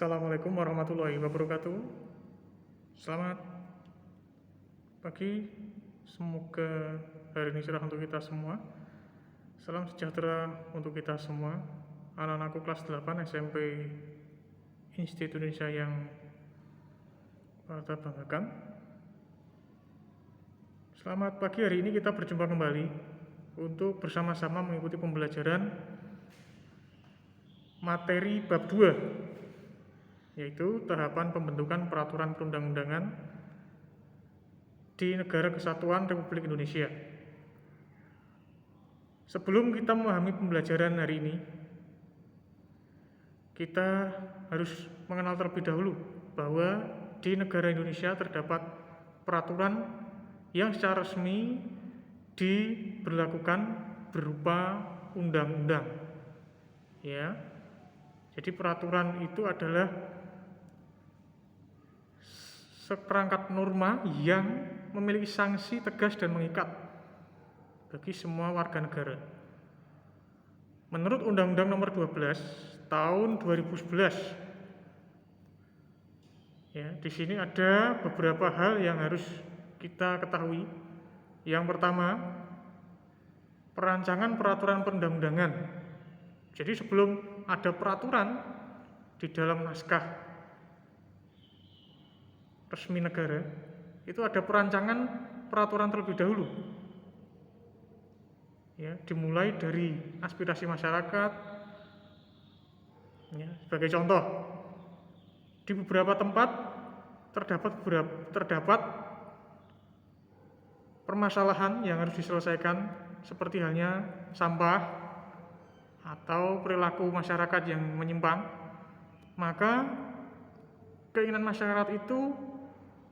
Assalamualaikum warahmatullahi wabarakatuh. Selamat pagi, semoga hari ini cerah untuk kita semua. Salam sejahtera untuk kita semua. Anak-anakku kelas 8 SMP Institut Indonesia yang kita banggakan. Selamat pagi, hari ini kita berjumpa kembali untuk bersama-sama mengikuti pembelajaran materi bab 2, yaitu tahapan pembentukan peraturan perundang-undangan di Negara Kesatuan Republik Indonesia. Sebelum kita memahami pembelajaran hari ini, kita harus mengenal terlebih dahulu bahwa di negara Indonesia terdapat peraturan yang secara resmi diberlakukan berupa undang-undang. Ya. Jadi peraturan itu adalah seperangkat norma yang memiliki sanksi tegas dan mengikat bagi semua warga negara. Menurut Undang-Undang Nomor 12 Tahun 2011, ya, di sini ada beberapa hal yang harus kita ketahui. Yang pertama, perancangan peraturan perundang-undangan. Jadi sebelum ada peraturan di dalam naskah resmi negara, itu ada perancangan peraturan terlebih dahulu. Ya, dimulai dari aspirasi masyarakat. Ya, sebagai contoh, di beberapa tempat terdapat permasalahan yang harus diselesaikan, seperti halnya sampah atau perilaku masyarakat yang menyimpang. Maka keinginan masyarakat itu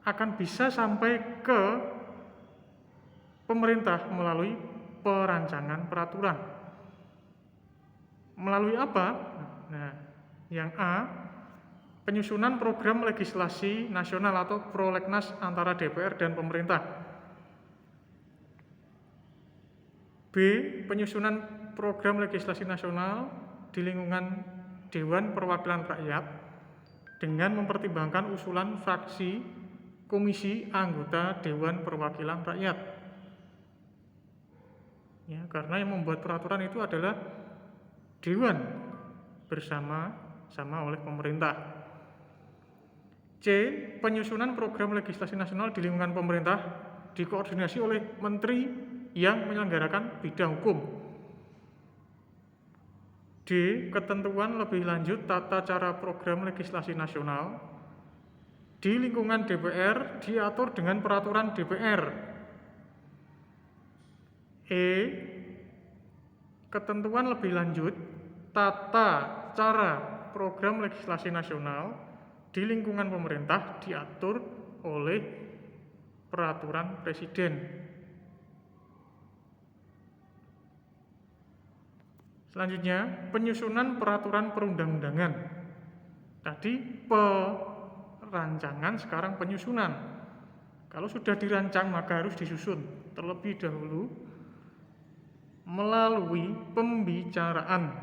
akan bisa sampai ke pemerintah melalui perancangan peraturan. Melalui apa? Nah, yang A, penyusunan program legislasi nasional atau prolegnas antara DPR dan pemerintah. B, penyusunan program legislasi nasional di lingkungan Dewan Perwakilan Rakyat dengan mempertimbangkan usulan fraksi komisi anggota Dewan Perwakilan Rakyat. Ya, karena yang membuat peraturan itu adalah Dewan bersama-sama oleh pemerintah. C, penyusunan program legislasi nasional di lingkungan pemerintah dikoordinasi oleh menteri yang menyelenggarakan bidang hukum. D, ketentuan lebih lanjut tata cara program legislasi nasional di lingkungan DPR diatur dengan peraturan DPR. E, ketentuan lebih lanjut tata cara program legislasi nasional di lingkungan pemerintah diatur oleh peraturan presiden. Selanjutnya, penyusunan peraturan perundang-undangan. Tadi perancangan, sekarang penyusunan. Kalau sudah dirancang maka harus disusun terlebih dahulu melalui pembicaraan.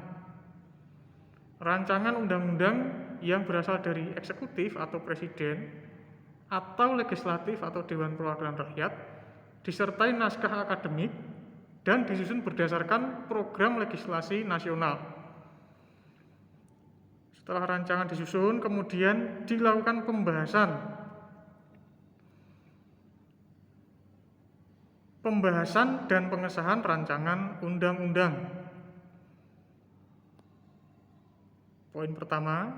Rancangan undang-undang yang berasal dari eksekutif atau presiden atau legislatif atau Dewan Perwakilan Rakyat disertai naskah akademik dan disusun berdasarkan program legislasi nasional. Setelah rancangan disusun, kemudian dilakukan pembahasan dan pengesahan rancangan undang-undang. Poin pertama,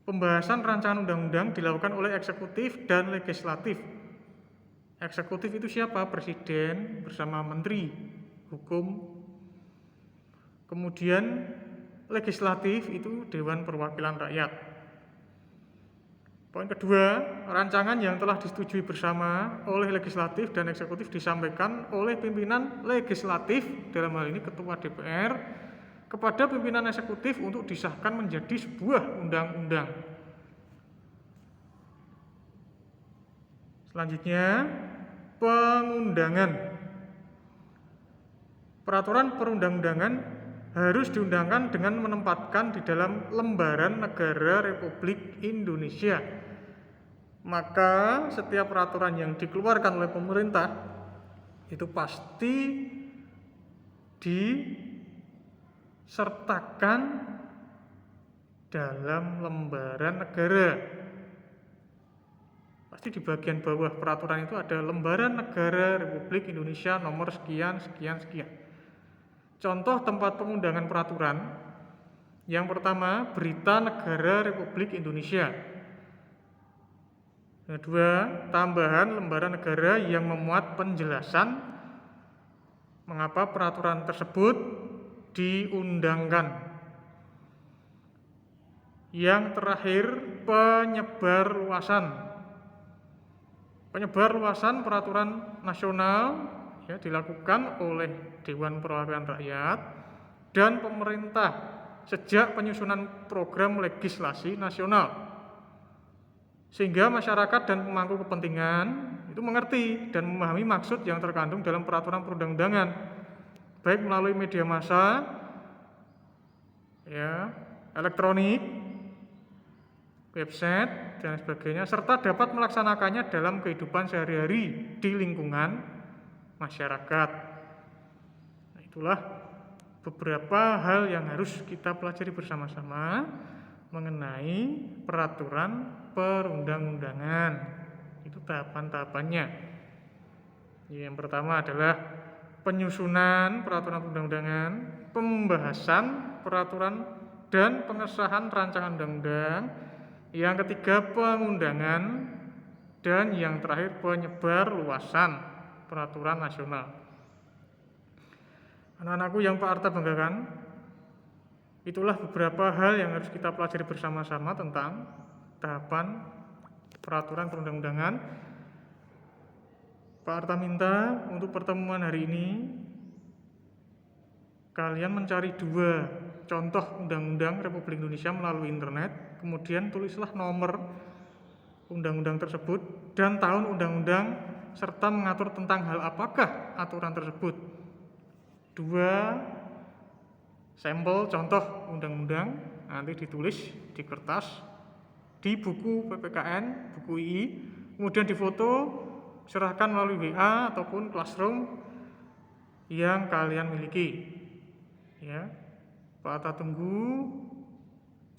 pembahasan rancangan undang-undang dilakukan oleh eksekutif dan legislatif. Eksekutif itu siapa? Presiden bersama menteri hukum. Kemudian legislatif itu Dewan Perwakilan Rakyat. Poin kedua, rancangan yang telah disetujui bersama oleh legislatif dan eksekutif disampaikan oleh pimpinan legislatif, dalam hal ini Ketua DPR, kepada pimpinan eksekutif untuk disahkan menjadi sebuah undang-undang. Selanjutnya, pengundangan. Peraturan perundang-undangan harus diundangkan dengan menempatkan di dalam lembaran negara Republik Indonesia. Maka setiap peraturan yang dikeluarkan oleh pemerintah itu pasti disertakan dalam lembaran negara. Pasti di bagian bawah peraturan itu ada lembaran negara Republik Indonesia nomor sekian, sekian, sekian. Contoh tempat pengundangan peraturan. Yang pertama, Berita Negara Republik Indonesia. Yang kedua, tambahan lembaran negara yang memuat penjelasan mengapa peraturan tersebut diundangkan. Yang terakhir, penyebar luasan. Penyebar luasan peraturan nasional dilakukan oleh Dewan Perwakilan Rakyat dan pemerintah sejak penyusunan program legislasi nasional, sehingga masyarakat dan pemangku kepentingan itu mengerti dan memahami maksud yang terkandung dalam peraturan perundang-undangan, baik melalui media massa, elektronik, website dan sebagainya, serta dapat melaksanakannya dalam kehidupan sehari-hari di lingkungan masyarakat. Nah, itulah beberapa hal yang harus kita pelajari bersama-sama mengenai peraturan perundang-undangan. Itu tahapan-tahapannya. Yang pertama adalah penyusunan peraturan perundang-undangan, pembahasan peraturan dan pengesahan rancangan undang-undang. Yang ketiga, pengundangan, dan yang terakhir penyebar luasan peraturan nasional. Anak-anakku yang Pak Arta banggakan, itulah beberapa hal yang harus kita pelajari bersama-sama tentang tahapan peraturan perundang-undangan. Pak Arta minta untuk pertemuan hari ini kalian mencari 2 contoh undang-undang Republik Indonesia melalui internet, kemudian tulislah nomor undang-undang tersebut dan tahun undang-undang serta mengatur tentang hal apakah aturan tersebut. 2 sampel contoh undang-undang nanti ditulis di kertas, di buku PPKN, buku II, kemudian difoto, serahkan melalui WA ataupun Classroom yang kalian miliki. Pak Arta tunggu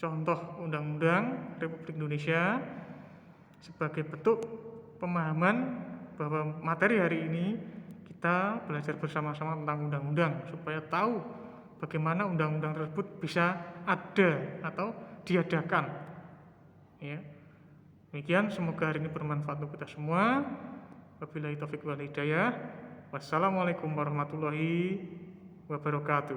contoh undang-undang Republik Indonesia sebagai bentuk pemahaman bahwa materi hari ini kita belajar bersama-sama tentang undang-undang supaya tahu bagaimana undang-undang tersebut bisa ada atau diadakan. Demikian, semoga hari ini bermanfaat untuk kita semua. Wabillahi taufiq wal hidayah. Wassalamualaikum warahmatullahi wabarakatuh.